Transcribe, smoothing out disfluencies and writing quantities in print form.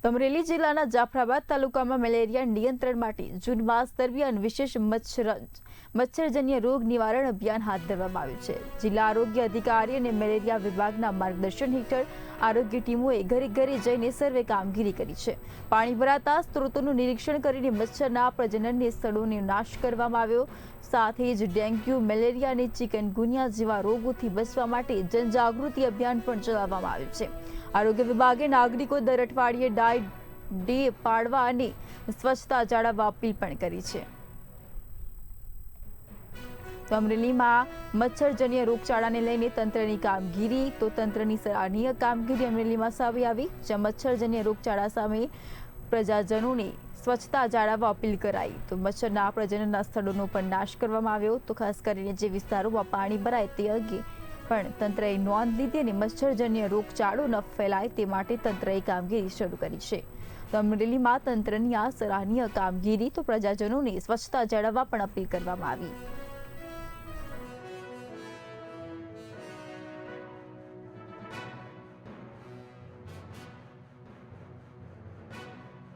અમરેલી જિલ્લાના જાફરાબાદ તાલુકામાં મેલેરિયા નિયંત્રણ માટે જૂન માસ દરમિયાન વિશેષ મચ્છરજન્ય રોગ નિવારણ અભિયાન હાથ ધરવામાં આવ્યું છે। જિલ્લા આરોગ્ય અધિકારી અને મેલેરિયા વિભાગના માર્ગદર્શન હેઠળ આરોગ્ય ટીમોએ ઘરે ઘરે જઈને સર્વે કામગીરી કરી છે। પાણી ભરાતા સ્ત્રોતોનું નિરીક્ષણ કરીને મચ્છરના પ્રજનનની સ્થળોનો નાશ કરવામાં આવ્યો। સાથે જ ડેન્ગ્યુ, મેલેરિયા અને ચિકનગુનિયા જેવા રોગોથી બચવા માટે જનજાગૃતિ અભિયાન પણ ચલાવવામાં આવ્યું છે। આરોગ્ય વિભાગે નાગરિકો દર અઠવાડિયે ડે પાડવા અને સ્વચ્છતા જાળવવા અપીલ પણ કરી છે। તો અમરેલીમાં મચ્છરજન્ય રોગચાળાને લઈને તંત્રની કામગીરી તંત્રની સરાહનીય કામગીરી અમરેલીમાં સામે આવી, જ્યાં મચ્છરજન્ય રોગચાળા સામે પ્રજાજનોને સ્વચ્છતા જાળવવા અપીલ કરાઈ। તો મચ્છરના પ્રજનનના સ્થળોનો પણ નાશ કરવામાં આવ્યો। તો ખાસ કરીને જે વિસ્તારોમાં પાણી ભરાય તે અંગે પણ તંત્રએ નોંધ લીધી અને મચ્છરજન્ય રોગચાળો ન ફેલાય તે માટે તંત્રએ કામગીરી શરૂ કરી છે। તો અમરેલીમાં તંત્રની આ સરાહનીય કામગીરી તો પ્રજાજનોને સ્વચ્છતા જાળવવા પણ અપીલ કરવામાં આવી।